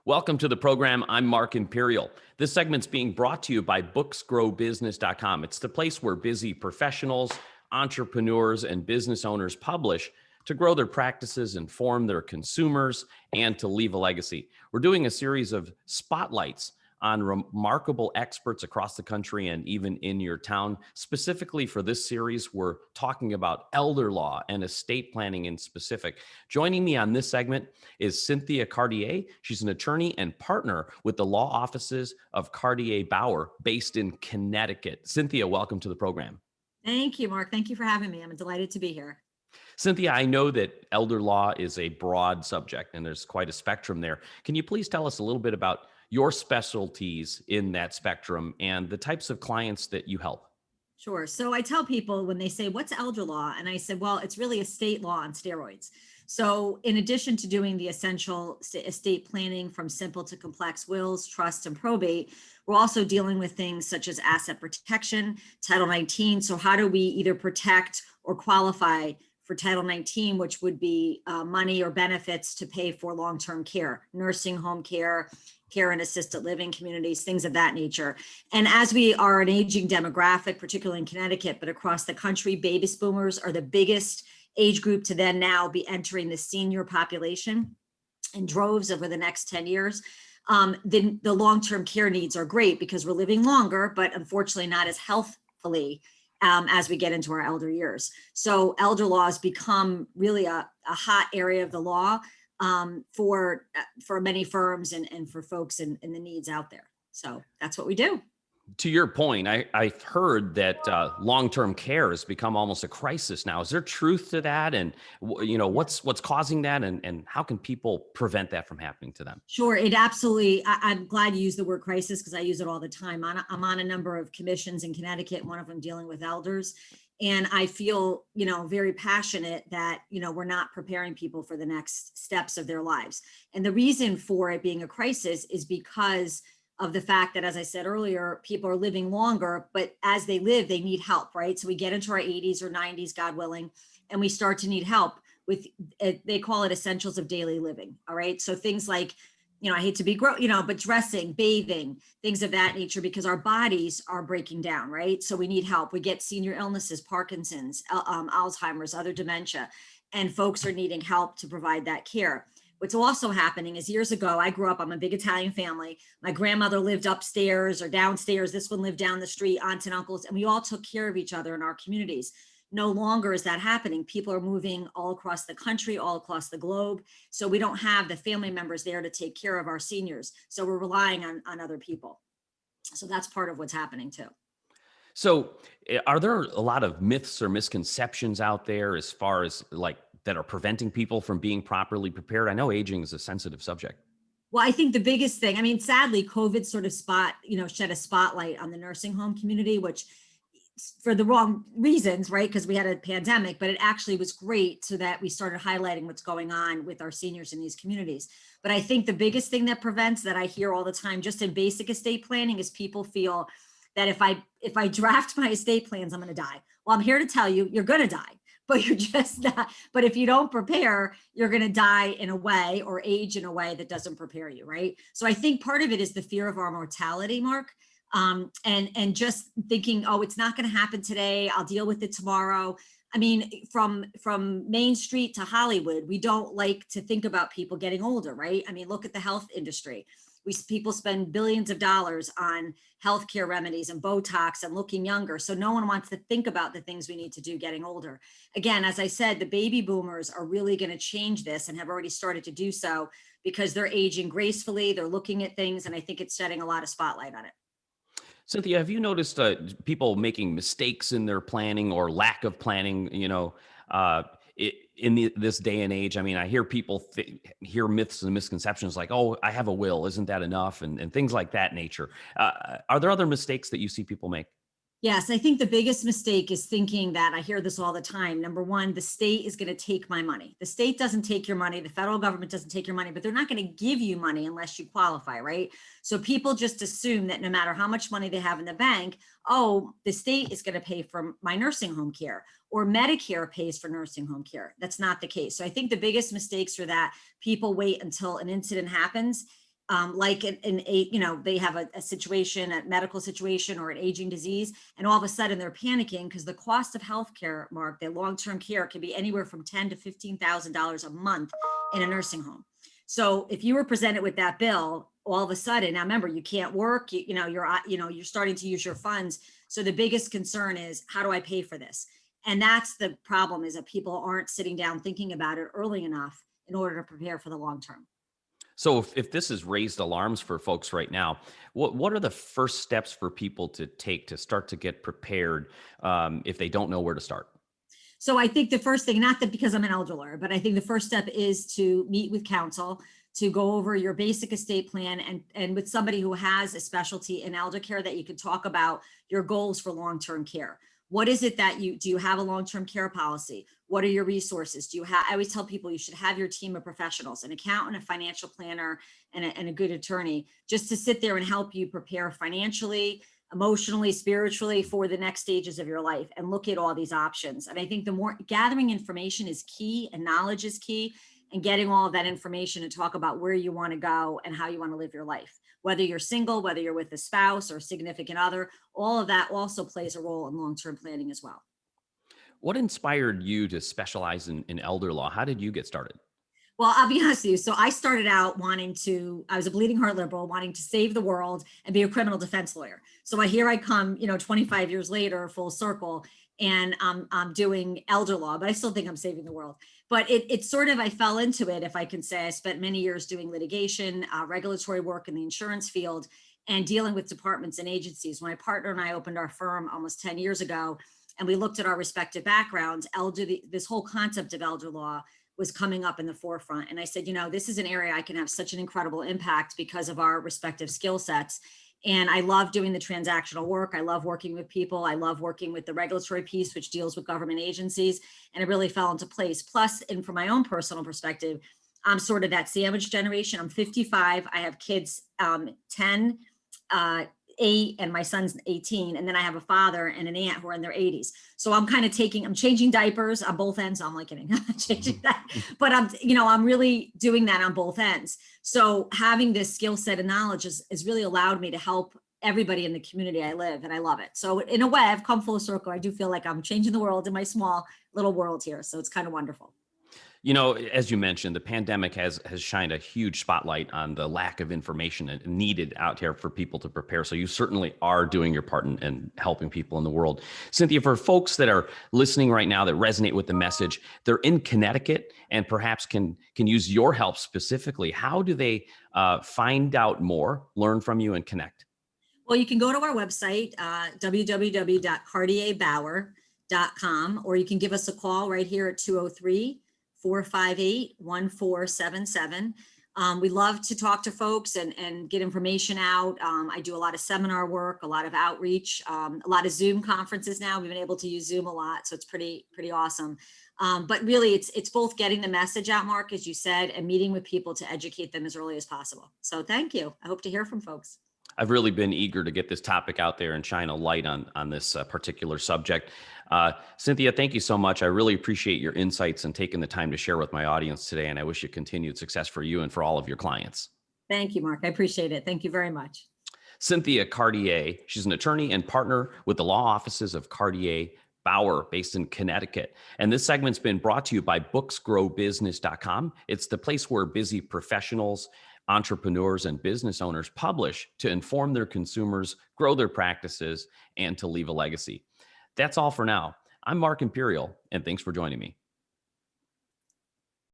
Welcome to the program. I'm Mark Imperial. This segment's being brought to you by booksgrowbusiness.com. It's the place where busy professionals, entrepreneurs, and business owners publish to grow their practices, inform their consumers, and to leave a legacy. We're doing a series of spotlights on remarkable experts across the country and even in your town. Specifically for this series, we're talking about elder law and estate planning in specific. Joining me on this segment is Cynthia Cartier. She's an attorney and partner with the law offices of Cartier Bauer, based in Connecticut. Cynthia, welcome to the program. Thank you, Mark. Thank you for having me. I'm delighted to be here. Cynthia, I know that elder law is a broad subject and there's quite a spectrum there. Can you please tell us a little bit about your specialties in that spectrum and the types of clients that you help? Sure. So I tell people when they say, what's elder law? And I said, well, it's really estate law on steroids. So in addition to doing the essential estate planning from simple to complex wills, trusts, and probate, we're also dealing with things such as asset protection, Title 19. So how do we either protect or qualify for Title 19, which would be money or benefits to pay for long-term care, nursing home care, care and assisted living communities, things of that nature. And as we are an aging demographic, particularly in Connecticut, but across the country, baby boomers are the biggest age group to then now be entering the senior population in droves over the next 10 years. The long-term care needs are great because we're living longer, but unfortunately not as healthfully as we get into our elder years. So elder law has become really a hot area of the law for many firms and for folks in the needs out there. So that's what we do. To your point, I've heard that long-term care has become almost a crisis now. Is there truth to that? And what's causing that, and how can people prevent that from happening to them? Sure, it absolutely. I'm glad you used the word crisis because I use it all the time. I'm on a number of commissions in Connecticut, one of them dealing with elders. And I feel, very passionate that, we're not preparing people for the next steps of their lives. And the reason for it being a crisis is because of the fact that, as I said earlier, people are living longer, but as they live, they need help, right? So we get into our 80s or 90s, God willing, and we start to need help with, they call it essentials of daily living, all right? So things like, I hate to be gross, but dressing, bathing, things of that nature, because our bodies are breaking down, right? So we need help. We get senior illnesses, Parkinson's, Alzheimer's, other dementia, and folks are needing help to provide that care. What's also happening is years ago, I'm a big Italian family. My grandmother lived upstairs or downstairs. This one lived down the street, aunts and uncles, and we all took care of each other in our communities. No longer is that happening. People are moving all across the country, all across the globe. So we don't have the family members there to take care of our seniors. So we're relying on other people. So that's part of what's happening too. So are there a lot of myths or misconceptions out there as far as that are preventing people from being properly prepared? I know aging is a sensitive subject. Well, I think the biggest thing, sadly, COVID sort of shed a spotlight on the nursing home community, which for the wrong reasons, right? Because we had a pandemic, but it actually was great so that we started highlighting what's going on with our seniors in these communities. But I think the biggest thing that prevents that I hear all the time, just in basic estate planning, is people feel that if I draft my estate plans, I'm going to die. Well, I'm here to tell you, you're going to die. But you're just not. But if you don't prepare, you're going to die in a way or age in a way that doesn't prepare you, right? So I think part of it is the fear of our mortality, Mark, and just thinking, oh, it's not going to happen today. I'll deal with it tomorrow. From Main Street to Hollywood, we don't like to think about people getting older, right? Look at the health industry. People spend billions of dollars on healthcare remedies and Botox and looking younger. So no one wants to think about the things we need to do getting older. Again, as I said, the baby boomers are really going to change this and have already started to do so because they're aging gracefully. They're looking at ththings, and I think it's shedding a lot of spotlight on it. Cynthia, have you noticed people making mistakes in their planning or lack of planning, in this day and age? I hear people hear myths and misconceptions like, oh, I have a will, isn't that enough? And things like that nature. Are there other mistakes that you see people make? Yes, I think the biggest mistake is thinking that, I hear this all the time. Number one, the state is going to take my money. The state doesn't take your money. The federal government doesn't take your money, but they're not going to give you money unless you qualify, right? So people just assume that no matter how much money they have in the bank, oh, the state is going to pay for my nursing home care, or Medicare pays for nursing home care. That's not the case. So I think the biggest mistakes are that people wait until an incident happens like they have a situation, a medical situation or an aging disease, and all of a sudden they're panicking because the cost of healthcare, Mark, their long-term care can be anywhere from $10,000 to $15,000 a month in a nursing home. So if you were presented with that bill, all of a sudden, now remember, you can't work, you're starting to use your funds. So the biggest concern is, how do I pay for this? And that's the problem, is that people aren't sitting down thinking about it early enough in order to prepare for the long term. So if this has raised alarms for folks right now, what are the first steps for people to take to start to get prepared if they don't know where to start? So I think the first thing, not that because I'm an elder lawyer, but I think the first step is to meet with counsel, to go over your basic estate plan, and with somebody who has a specialty in elder care, that you can talk about your goals for long-term care. What is it that do you have a long-term care policy? What are your resources? I always tell people you should have your team of professionals, an accountant, a financial planner, and a good attorney, just to sit there and help you prepare financially, emotionally, spiritually for the next stages of your life, and look at all these options. And I think the more gathering information is key, and knowledge is key, and getting all of that information to talk about where you want to go and how you want to live your life. Whether you're single, whether you're with a spouse or a significant other, all of that also plays a role in long-term planning as well. What inspired you to specialize in elder law? How did you get started? Well, I'll be honest with you. So I started out I was a bleeding heart liberal, wanting to save the world and be a criminal defense lawyer. So here I come, 25 years later, full circle, and I'm doing elder law, but I still think I'm saving the world. But it's sort of, I fell into it, if I can say. I spent many years doing litigation, regulatory work in the insurance field, and dealing with departments and agencies. When my partner and I opened our firm almost 10 years ago, and we looked at our respective backgrounds, this whole concept of elder law was coming up in the forefront. And I said, this is an area I can have such an incredible impact because of our respective skill sets. And I love doing the transactional work. I love working with people. I love working with the regulatory piece, which deals with government agencies. And it really fell into place. Plus, and from my own personal perspective, I'm sort of that sandwich generation. I'm 55. I have kids, 10, 8, and my son's 18. And then I have a father and an aunt who are in their 80s. So I'm changing diapers on both ends. I'm like kidding, changing that, but I'm really doing that on both ends. So having this skill set and knowledge has really allowed me to help everybody in the community I live, and I love it. So in a way, I've come full circle. I do feel like I'm changing the world in my small little world here. So it's kind of wonderful. As you mentioned, the pandemic has shined a huge spotlight on the lack of information needed out here for people to prepare. So you certainly are doing your part in helping people in the world. Cynthia, for folks that are listening right now that resonate with the message, they're in Connecticut and perhaps can use your help specifically. How do they find out more, learn from you, and connect? Well, you can go to our website, www.cartierbauer.com, or you can give us a call right here at 203-458-1477. We love to talk to folks and get information out. I do a lot of seminar work, a lot of outreach, a lot of Zoom conferences now. We've been able to use Zoom a lot, so it's pretty awesome. But really, it's both getting the message out, Mark, as you said, and meeting with people to educate them as early as possible. So thank you. I hope to hear from folks. I've really been eager to get this topic out there and shine a light on this particular subject. Cynthia, thank you so much. I really appreciate your insights and taking the time to share with my audience today. And I wish you continued success for you and for all of your clients. Thank you, Mark. I appreciate it. Thank you very much. Cynthia Cartier, she's an attorney and partner with the law offices of Cartier Bauer, based in Connecticut. And this segment's been brought to you by booksgrowbusiness.com. It's the place where busy professionals, entrepreneurs, and business owners publish to inform their consumers, grow their practices, and to leave a legacy. That's all for now. I'm Mark Imperial, and thanks for joining me.